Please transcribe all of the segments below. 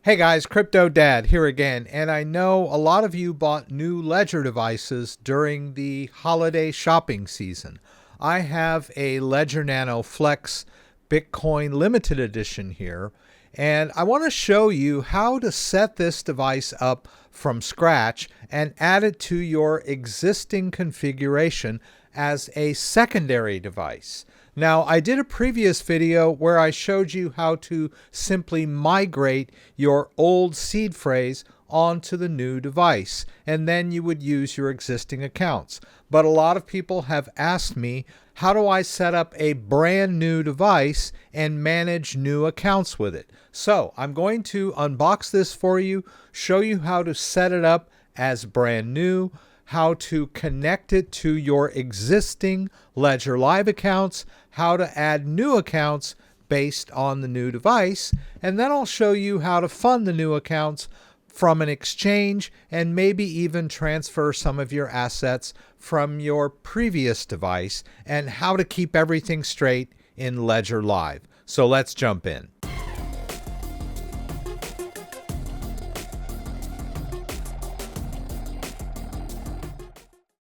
Hey guys, Crypto Dad here again, and I know a lot of you bought new Ledger devices during the holiday shopping season. I have a Ledger Nano Flex Bitcoin Limited Edition here, and I want to show you how to set this device up from scratch and add it to your existing configuration as a secondary device. Now, I did a previous video where I showed you how to simply migrate your old seed phrase onto the new device, and then you would use your existing accounts. But a lot of people have asked me, how do I set up a brand new device and manage new accounts with it? So I'm going to unbox this for you, show you how to set it up as brand new, how to connect it to your existing Ledger Live accounts, how to add new accounts based on the new device, and then I'll show you how to fund the new accounts from an exchange and maybe even transfer some of your assets from your previous device and how to keep everything straight in Ledger Live. So let's jump in.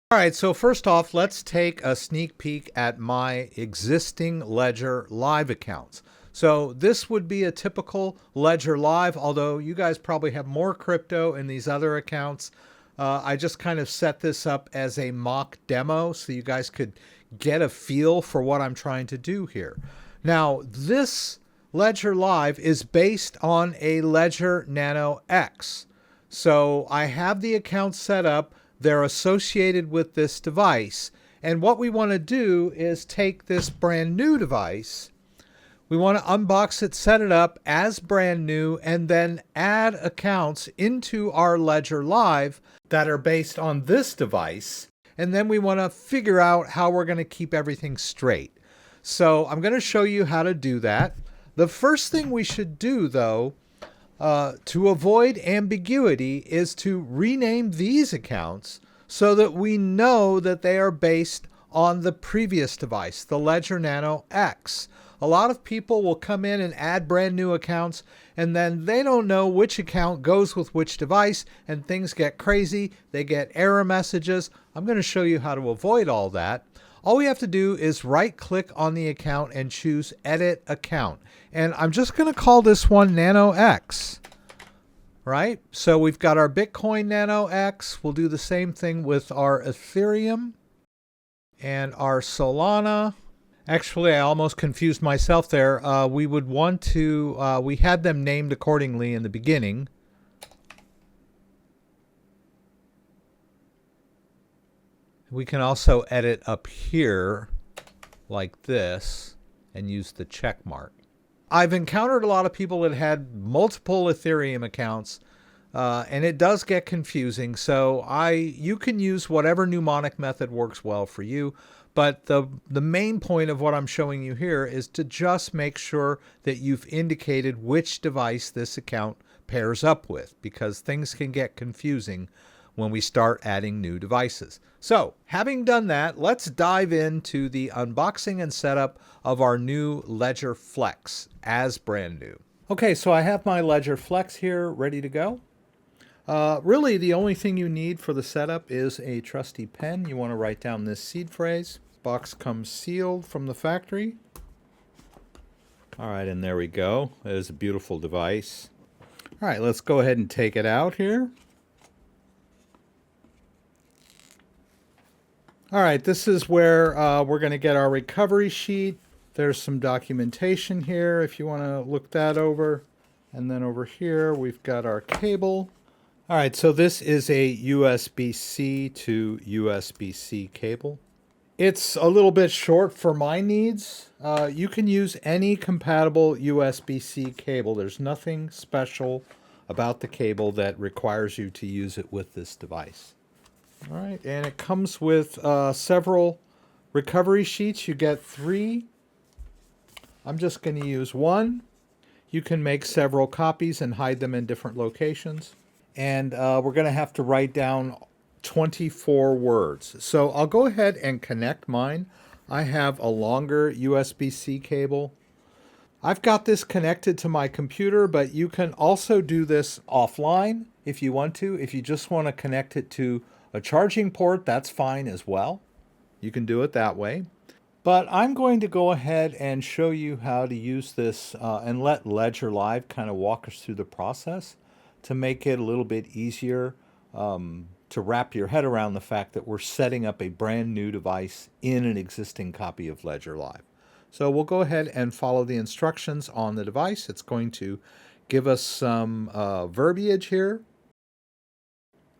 All right, so first off, let's take a sneak peek at my existing Ledger Live accounts. So this would be a typical Ledger Live, although you guys probably have more crypto in these other accounts. I just kind of set this up as a mock demo so you guys could get a feel for what I'm trying to do here. Now, this Ledger Live is based on a Ledger Nano X. So I have the account set up. They're associated with this device. And what we want to do is take this brand new device. We want to unbox it, set it up as brand new, and then add accounts into our Ledger Live that are based on this device. And then we want to figure out how we're going to keep everything straight. So I'm going to show you how to do that. The first thing we should do, though, to avoid ambiguity, is to rename these accounts so that we know that they are based on the previous device, the Ledger Nano X. A lot of people will come in and add brand new accounts, and then they don't know which account goes with which device, and things get crazy. They get error messages. I'm going to show you how to avoid all that. All we have to do is right-click on the account and choose Edit Account. And I'm just going to call this one Nano X. Right? So we've got our Bitcoin Nano X. We'll do the same thing with our Ethereum and our Solana. Actually, I almost confused myself there. We would want to, we had them named accordingly in the beginning. We can also edit up here like this and use the check mark. I've encountered a lot of people that had multiple Ethereum accounts, and it does get confusing. So you can use whatever mnemonic method works well for you. But the main point of what I'm showing you here is to just make sure that you've indicated which device this account pairs up with, because things can get confusing when we start adding new devices. So having done that, let's dive into the unboxing and setup of our new Ledger Flex as brand new. Okay, so I have my Ledger Flex here ready to go. Really, the only thing you need for the setup is a trusty pen. You want to write down this seed phrase. Box comes sealed from the factory. All right, and there we go. It is a beautiful device. All right, let's go ahead and take it out here. All right, this is where we're going to get our recovery sheet. There's some documentation here if you want to look that over. And then over here, we've got our cable. All right, so this is a USB-C to USB-C cable. It's a little bit short for my needs. You can use any compatible USB-C cable. There's nothing special about the cable that requires you to use it with this device. All right, and it comes with several recovery sheets. You get 3. I'm just going to use one. You can make several copies and hide them in different locations. And we're going to have to write down 24 words. So I'll go ahead and connect mine. I have a longer USB-C cable. I've got this connected to my computer, but you can also do this offline if you want to. If you just want to connect it to a charging port, that's fine as well. You can do it that way. But I'm going to go ahead and show you how to use this and let Ledger Live kind of walk us through the process to make it a little bit easier to wrap your head around the fact that we're setting up a brand new device in an existing copy of Ledger Live. So we'll go ahead and follow the instructions on the device. It's going to give us some verbiage here.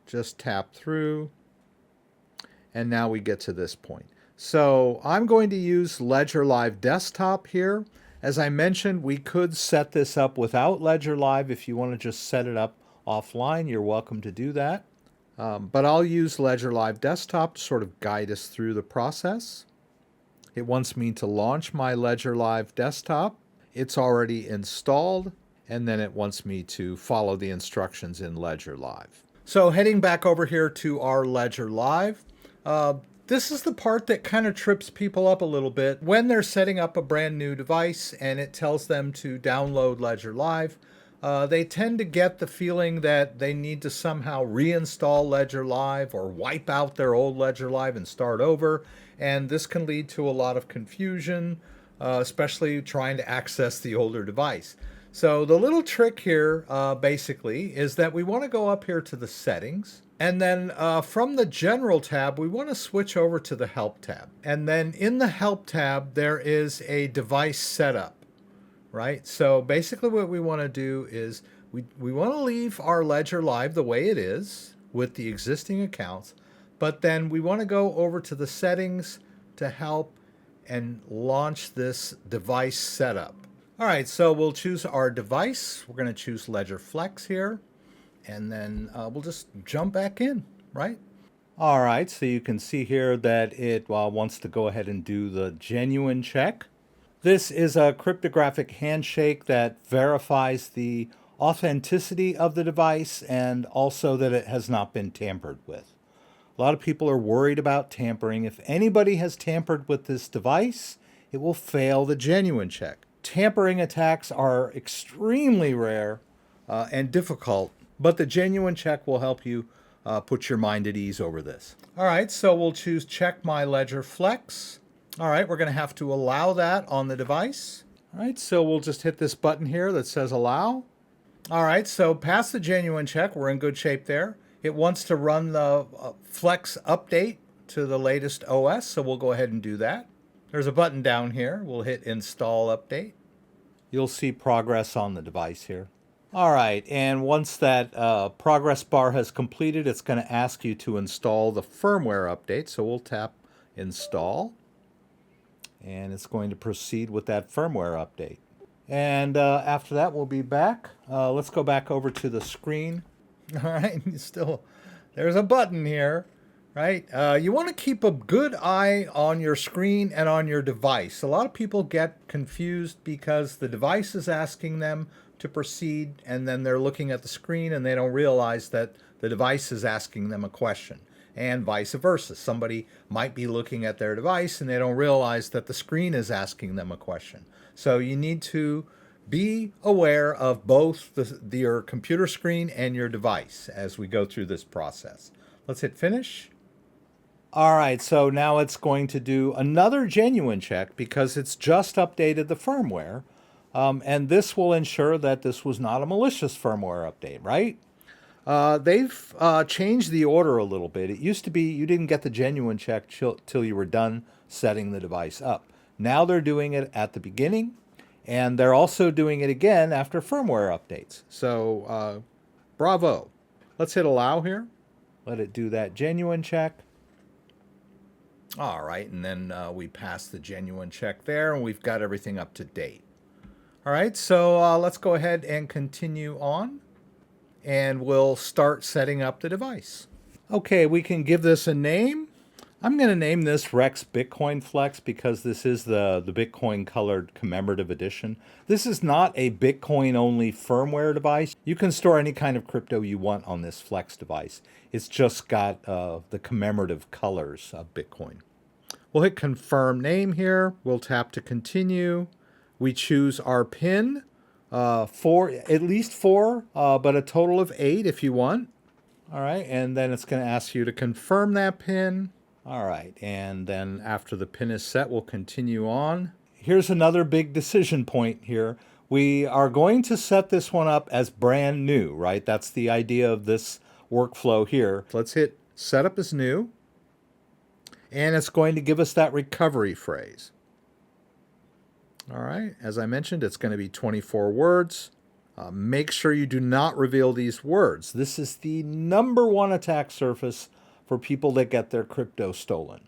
Just tap through. And now we get to this point. So I'm going to use Ledger Live Desktop here. As I mentioned, we could set this up without Ledger Live. If you want to just set it up offline, you're welcome to do that. But I'll use Ledger Live Desktop to sort of guide us through the process. It wants me to launch my Ledger Live Desktop. It's already installed, and then it wants me to follow the instructions in Ledger Live. So heading back over here to our Ledger Live, this is the part that kind of trips people up a little bit when they're setting up a brand new device and it tells them to download Ledger Live. They tend to get the feeling that they need to somehow reinstall Ledger Live or wipe out their old Ledger Live and start over. And this can lead to a lot of confusion, especially trying to access the older device. So the little trick here basically is that we want to go up here to the settings. And then from the General tab, we want to switch over to the Help tab. And then in the Help tab, there is a device setup, right? So basically what we want to do is we want to leave our Ledger Live the way it is with the existing accounts, but then we want to go over to the settings to help and launch this device setup. All right, so we'll choose our device. We're going to choose Ledger Flex here. And then we'll just jump back in, right? All right, so you can see here that it wants to go ahead and do the genuine check. This is a cryptographic handshake that verifies the authenticity of the device and also that it has not been tampered with. A lot of people are worried about tampering. If anybody has tampered with this device, it will fail the genuine check. Tampering attacks are extremely rare and difficult, but the genuine check will help you put your mind at ease over this. All right, so we'll choose Check My Ledger Flex. All right, we're going to have to allow that on the device. All right, so we'll just hit this button here that says Allow. All right, so past the genuine check, we're in good shape there. It wants to run the Flex update to the latest OS, so we'll go ahead and do that. There's a button down here. We'll hit Install Update. You'll see progress on the device here. All right, and once that progress bar has completed, it's going to ask you to install the firmware update. So we'll tap Install, and it's going to proceed with that firmware update. And after that, we'll be back. Let's go back over to the screen. All right, there's a button here, right? You want to keep a good eye on your screen and on your device. A lot of people get confused because the device is asking them to proceed, and then they're looking at the screen and they don't realize that the device is asking them a question, and vice versa. Somebody might be looking at their device and they don't realize that the screen is asking them a question. So you need to be aware of both your computer screen and your device as we go through this process. Let's hit Finish. All right, so now it's going to do another genuine check because it's just updated the firmware. And this will ensure that this was not a malicious firmware update, right? They've changed the order a little bit. It used to be you didn't get the genuine check till you were done setting the device up. Now they're doing it at the beginning, and they're also doing it again after firmware updates. So bravo. Let's hit Allow here. Let it do that genuine check. All right, and then we pass the genuine check there, and we've got everything up to date. All right, so let's go ahead and continue on, and we'll start setting up the device. Okay, we can give this a name. I'm going to name this Rex Bitcoin Flex because this is the Bitcoin colored commemorative edition. This is not a Bitcoin only firmware device. You can store any kind of crypto you want on this Flex device. It's just got the commemorative colors of Bitcoin. We'll hit Confirm Name here. We'll tap to continue. We choose our PIN, at least four, but a total of 8 if you want. All right, and then it's going to ask you to confirm that PIN. All right, and then after the PIN is set, we'll continue on. Here's another big decision point here. We are going to set this one up as brand new, right? That's the idea of this workflow here. Let's hit setup as new, and it's going to give us that recovery phrase. All right, as I mentioned, it's going to be 24 words. Make sure you do not reveal these words. This is the #1 attack surface for people that get their crypto stolen.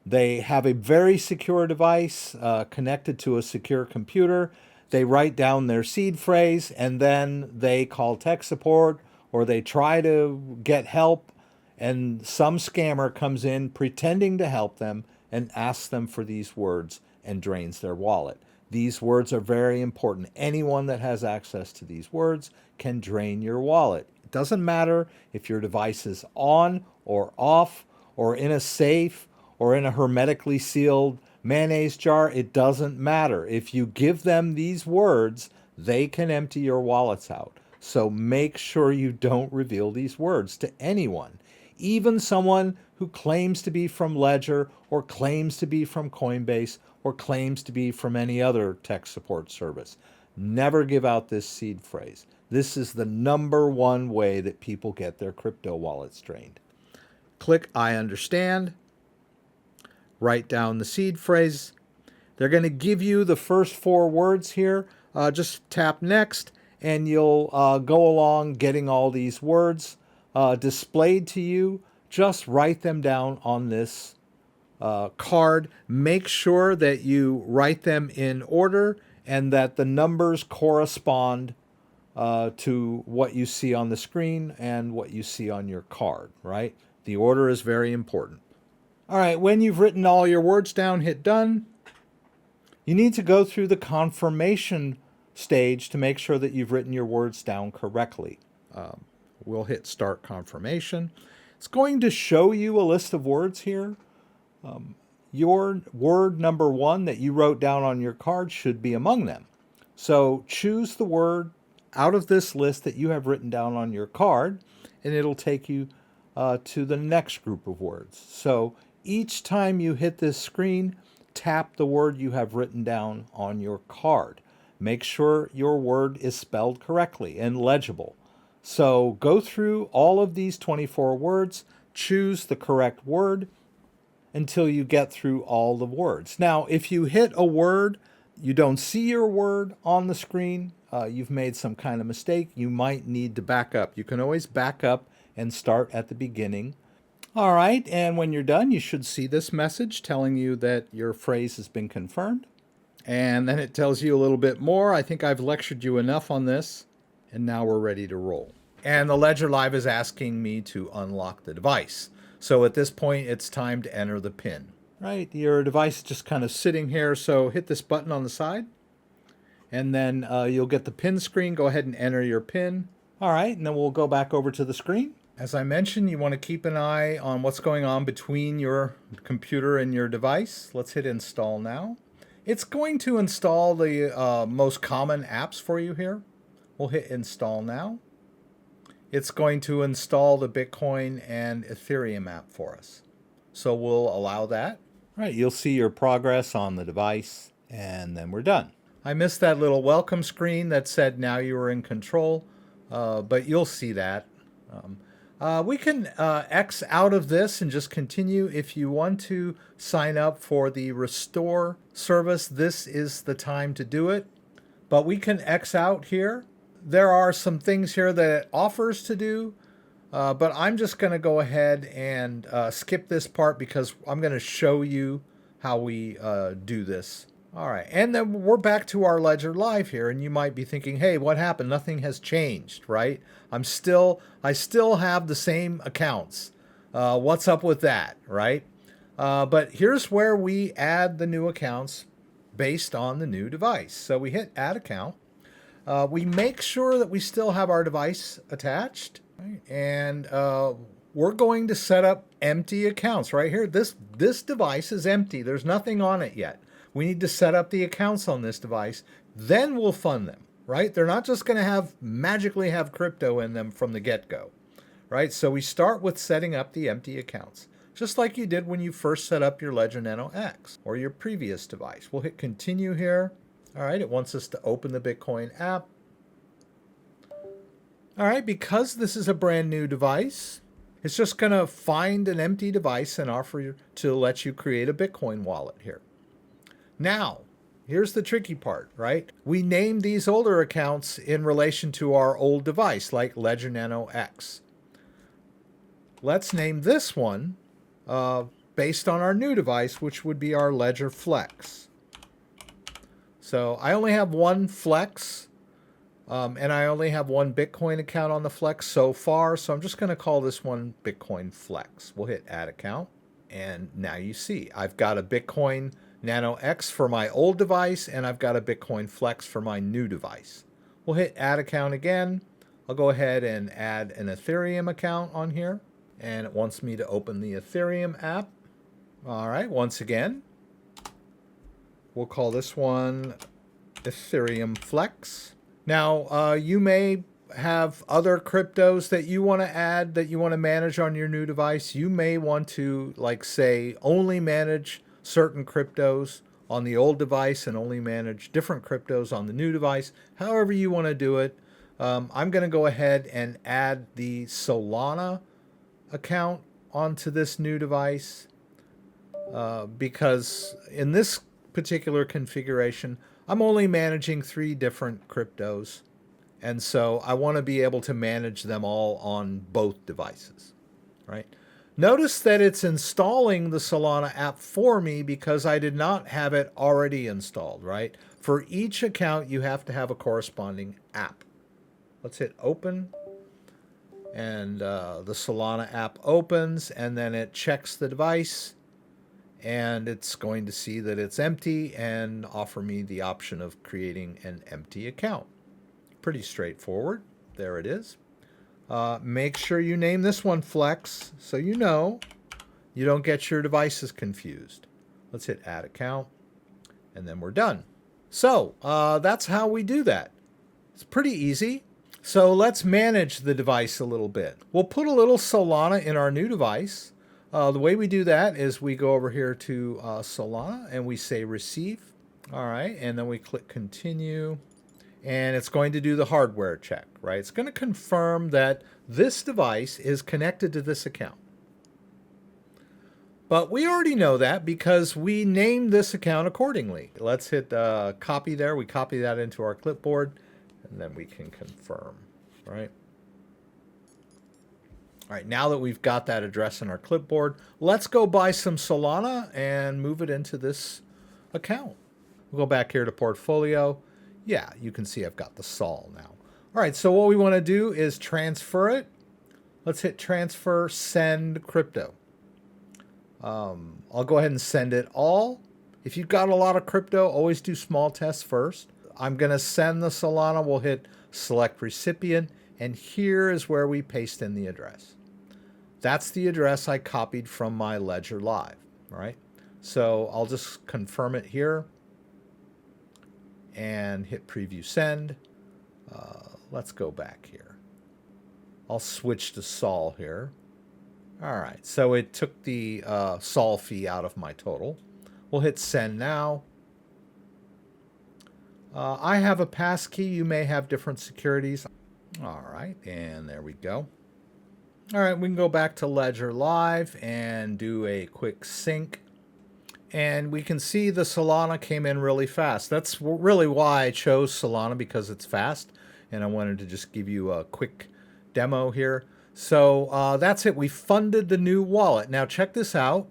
They have a very secure device connected to a secure computer. They write down their seed phrase, and then they call tech support, or they try to get help, and some scammer comes in pretending to help them and asks them for these words and drains their wallet. These words are very important. Anyone that has access to these words can drain your wallet. It doesn't matter if your device is on or off or in a safe or in a hermetically sealed mayonnaise jar. It doesn't matter. If you give them these words, they can empty your wallets out. So make sure you don't reveal these words to anyone, even someone who claims to be from Ledger or claims to be from Coinbase or claims to be from any other tech support service. Never give out this seed phrase. This is the #1 way that people get their crypto wallets drained. Click I understand. Write down the seed phrase. They're going to give you the first 4 words here. Just tap next, and you'll go along getting all these words displayed to you. Just write them down on this card. Make sure that you write them in order and that the numbers correspond to what you see on the screen and what you see on your card, right? The order is very important. All right, when you've written all your words down, hit done. You need to go through the confirmation stage to make sure that you've written your words down correctly. We'll hit start confirmation. It's going to show you a list of words here. Your word #1 that you wrote down on your card should be among them. So choose the word out of this list that you have written down on your card, and it'll take you to the next group of words. So each time you hit this screen, tap the word you have written down on your card. Make sure your word is spelled correctly and legible. So go through all of these 24 words, choose the correct word until you get through all the words. Now, if you hit a word, you don't see your word on the screen, you've made some kind of mistake, you might need to back up. You can always back up and start at the beginning. All right, and when you're done, you should see this message telling you that your phrase has been confirmed. And then it tells you a little bit more. I think I've lectured you enough on this, and now we're ready to roll. And the Ledger Live is asking me to unlock the device. So at this point, it's time to enter the PIN. Right, your device is just kind of sitting here, so hit this button on the side, and then you'll get the PIN screen. Go ahead and enter your PIN. All right, and then we'll go back over to the screen. As I mentioned, you want to keep an eye on what's going on between your computer and your device. Let's hit install now. It's going to install the most common apps for you here. We'll hit install now. It's going to install the Bitcoin and Ethereum app for us. So we'll allow that. All right, you'll see your progress on the device, and then we're done. I missed that little welcome screen that said now you are in control, but you'll see that. We can X out of this and just continue. If you want to sign up for the restore service, this is the time to do it. But we can X out here. There are some things here that it offers to do, but I'm just going to go ahead and skip this part because I'm going to show you how we do this. All right, and then we're back to our Ledger Live here, and you might be thinking, hey, what happened? Nothing has changed, right? I still have the same accounts. What's up with that, right? But here's where we add the new accounts based on the new device. So we hit add account. We make sure that we still have our device attached, right? And we're going to set up empty accounts right here. This device is empty. There's nothing on it yet. We need to set up the accounts on this device. Then we'll fund them, right? They're not just going to magically have crypto in them from the get-go, right? So we start with setting up the empty accounts, just like you did when you first set up your Ledger Nano X or your previous device. We'll hit continue here. All right, it wants us to open the Bitcoin app. All right, because this is a brand new device, it's just going to find an empty device and offer you to let you create a Bitcoin wallet here. Now, here's the tricky part, right? We named these older accounts in relation to our old device, like Ledger Nano X. Let's name this one based on our new device, which would be our Ledger Flex. So I only have one Flex, and I only have one Bitcoin account on the Flex so far, so I'm just going to call this one Bitcoin Flex. We'll hit Add Account, and now you see I've got a Bitcoin Nano X for my old device, and I've got a Bitcoin Flex for my new device. We'll hit Add Account again. I'll go ahead and add an Ethereum account on here, and it wants me to open the Ethereum app. All right, once again, we'll call this one Ethereum Flex. Now, you may have other cryptos that you want to add, that you want to manage on your new device. You may want to, like, say, only manage certain cryptos on the old device and only manage different cryptos on the new device. However you want to do it. I'm going to go ahead and add the Solana account onto this new device because in this particular configuration, I'm only managing 3 different cryptos, and so I want to be able to manage them all on both devices, right? Notice that it's installing the Solana app for me because I did not have it already installed, right? For each account, you have to have a corresponding app. Let's hit open, and the Solana app opens, and then it checks the device, and it's going to see that it's empty and offer me the option of creating an empty account. Pretty straightforward. There it is. Make sure you name this one Flex so you know you don't get your devices confused. Let's hit Add Account, and then we're done. So that's how we do that. It's pretty easy. So let's manage the device a little bit. We'll put a little Solana in our new device. The way we do that is we go over here to Solana and we say receive. All right, and then we click continue, and it's going to do the hardware check, right? It's going to confirm that this device is connected to this account. But we already know that because we named this account accordingly. Let's hit copy there. We copy that into our clipboard, and then we can confirm, right? All right, now that we've got that address in our clipboard, let's go buy some Solana and move it into this account. We'll go back here to portfolio. Yeah, you can see I've got the Sol now. All right, so what we want to do is transfer it. Let's hit transfer, send crypto. I'll go ahead and send it all. If you've got a lot of crypto, always do small tests first. I'm going to send the Solana. We'll hit select recipient, and here is where we paste in the address. That's the address I copied from my Ledger Live, all right? So I'll just confirm it here and hit preview send. Let's go back here. I'll switch to Sol here. All right, so it took the Sol fee out of my total. We'll hit send now. I have a passkey. You may have different securities. All right, and there we go. All right, we can go back to Ledger Live and do a quick sync. And we can see the Solana came in really fast. That's really why I chose Solana, because it's fast. And I wanted to just give you a quick demo here. So that's it. We funded the new wallet. Now check this out.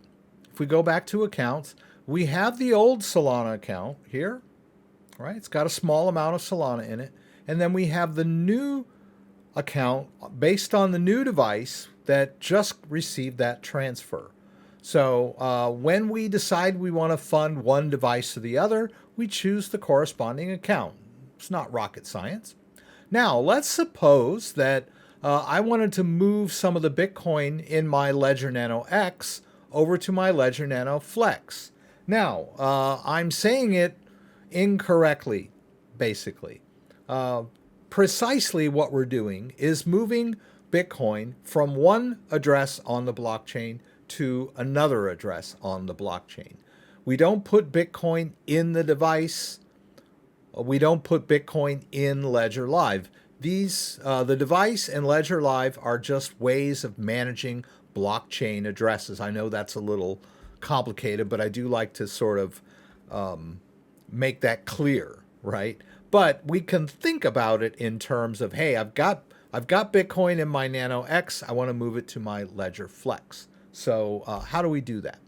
If we go back to accounts, we have the old Solana account here, right? It's got a small amount of Solana in it. And then we have the new account based on the new device that just received that transfer. So when we decide we want to fund one device to the other, we choose the corresponding account. It's not rocket science. Now, let's suppose that I wanted to move some of the Bitcoin in my Ledger Nano X over to my Ledger Nano Flex. Now, I'm saying it incorrectly, basically. Uh, Precisely what we're doing is moving Bitcoin from one address on the blockchain to another address on the blockchain. We don't put Bitcoin in the device. We don't put Bitcoin in Ledger Live. The device and Ledger Live are just ways of managing blockchain addresses. I know that's a little complicated, but I do like to sort of make that clear, right? But we can think about it in terms of, hey, I've got Bitcoin in my Nano X. I want to move it to my Ledger Flex. So how do we do that?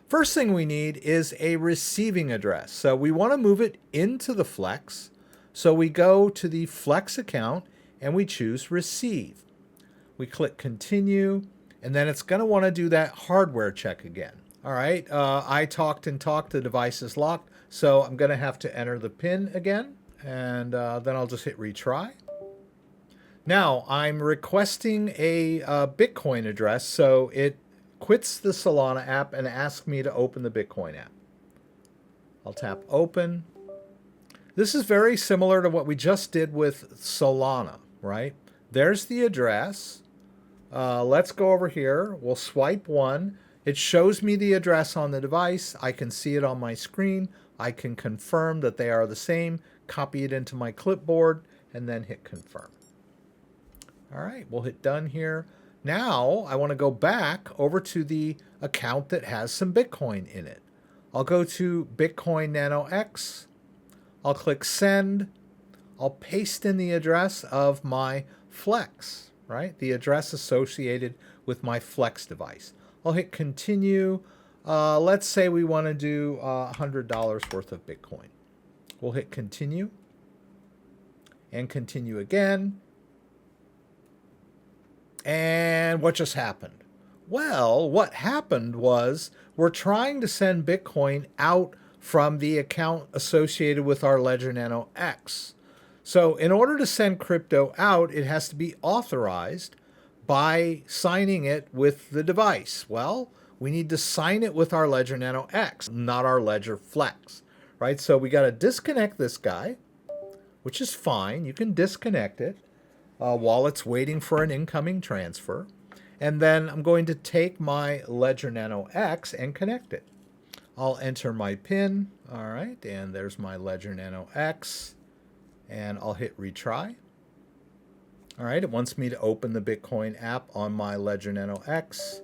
First thing we need is a receiving address. So we want to move it into the Flex. So we go to the Flex account and we choose Receive. We click Continue, and then it's going to want to do that hardware check again. All right, I talked, the device is locked, so I'm going to have to enter the PIN again, and then I'll just hit retry. Now I'm requesting a Bitcoin address, so it quits the Solana app and asks me to open the Bitcoin app. I'll tap Open. This is very similar to what we just did with Solana, right? There's the address. Let's go over here. We'll swipe one. It shows me the address on the device. I can see it on my screen. I can confirm that they are the same, copy it into my clipboard, and then hit confirm. All right, we'll hit done here. Now I want to go back over to the account that has some Bitcoin in it. I'll go to Bitcoin Nano X. I'll click send. I'll paste in the address of my Flex, right? The address associated with my Flex device. I'll hit continue. Let's say we want to do $100 worth of Bitcoin. We'll hit continue and continue again. And what just happened? Well, what happened was we're trying to send Bitcoin out from the account associated with our Ledger Nano X. So in order to send crypto out, it has to be authorized by signing it with the device. Well, we need to sign it with our Ledger Nano X, not our Ledger Flex, right? So we got to disconnect this guy, which is fine. You can disconnect it while it's waiting for an incoming transfer. And then I'm going to take my Ledger Nano X and connect it. I'll enter my PIN. All right, and there's my Ledger Nano X. And I'll hit retry. All right, it wants me to open the Bitcoin app on my Ledger Nano X,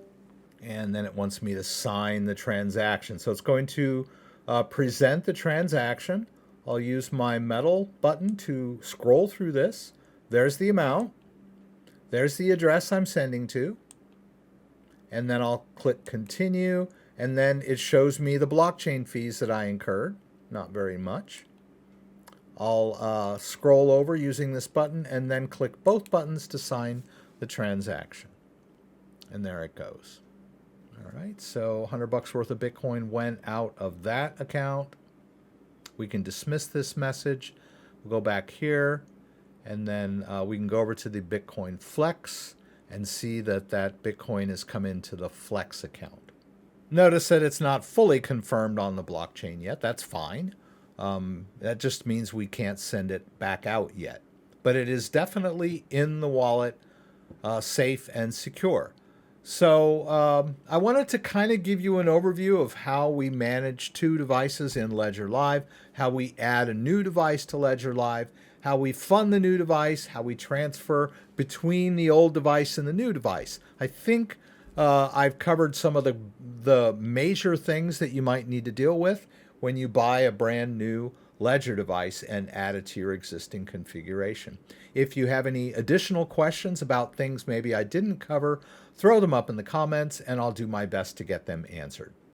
and then it wants me to sign the transaction. So it's going to present the transaction. I'll use my metal button to scroll through this. There's the amount. There's the address I'm sending to. And then I'll click continue, and then it shows me the blockchain fees that I incurred. Not very much. I'll scroll over using this button and then click both buttons to sign the transaction. And there it goes. All right, so $100 worth of Bitcoin went out of that account. We can dismiss this message. We'll go back here, and then we can go over to the Bitcoin Flex and see that that Bitcoin has come into the Flex account. Notice that it's not fully confirmed on the blockchain yet. That's fine. That just means we can't send it back out yet. But it is definitely in the wallet, safe and secure. So I wanted to kind of give you an overview of how we manage two devices in Ledger Live, how we add a new device to Ledger Live, how we fund the new device, how we transfer between the old device and the new device. I think I've covered some of the major things that you might need to deal with when you buy a brand new Ledger device and add it to your existing configuration. If you have any additional questions about things maybe I didn't cover, throw them up in the comments and I'll do my best to get them answered.